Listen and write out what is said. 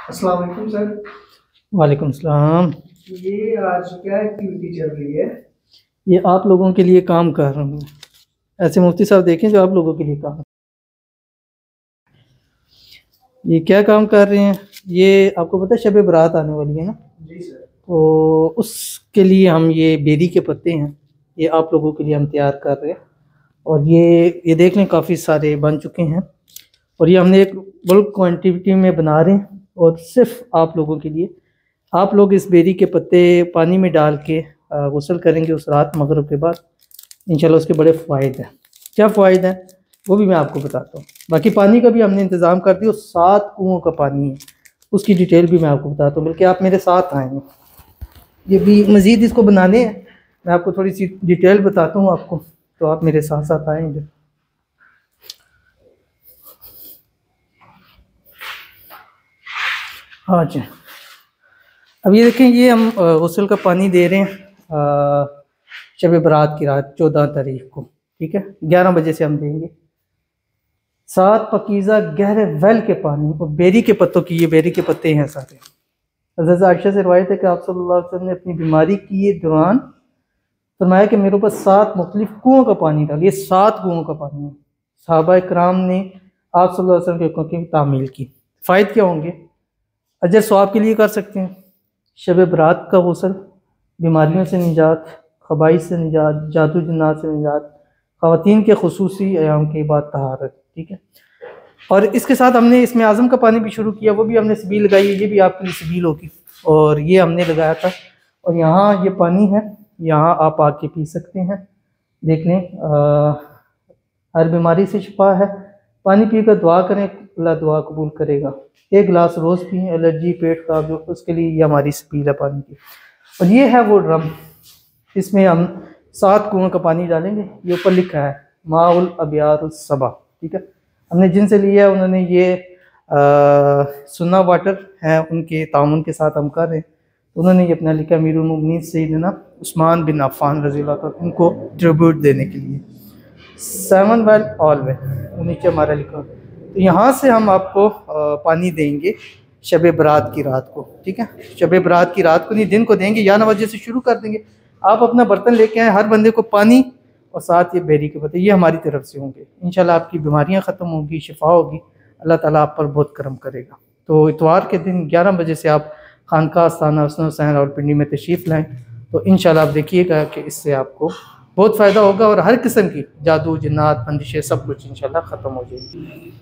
अस्सलाम वालेकुम सर। वालेकुम सलाम। ये आज क्या एक्टिविटी चल रही है? ये आप लोगों के लिए काम कर रहा हूँ। ऐसे मुफ्ती साहब देखें जो आप लोगों के लिए काम। ये क्या काम कर रहे हैं? ये आपको पता है शब बारात आने वाली है ना, जी सर। तो उसके लिए हम ये बेरी के पत्ते हैं, ये आप लोगों के लिए हम तैयार कर रहे हैं। और ये देख लें काफ़ी सारे बन चुके हैं और ये हमने एक बल्क क्वांटिटी में बना रहे हैं और सिर्फ आप लोगों के लिए। आप लोग इस बेरी के पत्ते पानी में डाल के गुस्ल करेंगे उस रात मगरिब के बाद, इंशाल्लाह उसके बड़े फ़ायदे हैं। क्या फ़ायदे हैं वो भी मैं आपको बताता हूँ। बाकी पानी का भी हमने इंतज़ाम कर दिया, 7 कुओं का पानी है, उसकी डिटेल भी मैं आपको बताता हूँ, बल्कि आप मेरे साथ आएंगे। ये भी मज़ीद इसको बनाने हैं, मैं आपको थोड़ी सी डिटेल बताता हूँ आपको, तो आप मेरे साथ साथ आएंगे। हाँ जी, अब ये देखें, ये हम गुस्ल का पानी दे रहे हैं शब बारात की रात 14 तारीख को, ठीक है, 11 बजे से हम देंगे। 7 पकीज़ा गहरे वेल के पानी और बेरी के पत्तों की, ये बेरी के पत्ते हैं सारे। हज़रत आयशा से रवायत है कि आप सल्लल्लाहु अलैहि वसल्लम ने अपनी बीमारी के दौरान फरमाया कि मेरे ऊपर 7 मुख्तलिफ कुओं का पानी डाल। ये 7 कुओं का पानी है। सहाबा इकराम ने आप सल्लल्लाहु अलैहि वसल्लम के हुक्म की तामील की। फ़ायदे क्या होंगे? अजर सवाब के लिए कर सकते हैं, शब बरात का गुस्ल, बीमारियों से निजात, खबाइस से निजात, जादू जन्नात से निजात, ख़वातीन के खुसूसी अयाम की बात तहारत, ठीक है। और इसके साथ हमने इसमें आज़म का पानी भी शुरू किया, वो भी हमने सबील लगाई है, ये भी आपके लिए सबील होगी। और ये हमने लगाया था, और यहाँ ये पानी है, यहाँ आप आके पी सकते हैं। देख लें, हर बीमारी से शिफा है। पानी पी कर दुआ करें, अल्लाह दुआ कबूल करेगा। 1 गिलास रोज़ पिए, एलर्जी पेट का जो उसके लिए ये हमारी सबील है पानी की। और ये है वो ड्रम, इसमें हम 7 कुओं का पानी डालेंगे। ये ऊपर लिखा है माउल अबियार सबा, ठीक है। हमने जिनसे लिया है उन्होंने ये सुन्ना वाटर है, उनके ताउन के साथ हम कर रहे हैं। उन्होंने ये अपना लिखा अमीरुल मोमिनीन सैयदना उस्मान बिन अफ़्फ़ान रज़ियल्लाहु अन्हु, उनको ट्रिब्यूट देने के लिए 7 वेल ऑल वे, नीचे हमारा लिखा। तो यहाँ से हम आपको पानी देंगे शब बारात की रात को, ठीक है। शब बारात की रात को नहीं, दिन को देंगे, 11 बजे से शुरू कर देंगे। आप अपना बर्तन लेके आए, हर बंदे को पानी और साथ ये बेरी के पत्ते, ये हमारी तरफ से होंगे। इंशाल्लाह आपकी बीमारियां ख़त्म होंगी, शिफा होगी, अल्लाह ताला आप पर बहुत करम करेगा। तो इतवार के दिन 11 बजे से आप खानका आस्थाना हसन हुसैन रावलपिंडी में तशरीफ़ लाएँ, तो इंशाल्लाह आप देखिएगा कि इससे आपको बहुत फ़ायदा होगा और हर किस्म की जादू जिन्नात बंदिशें सब कुछ इंशाल्लाह ख़त्म हो जाएगी।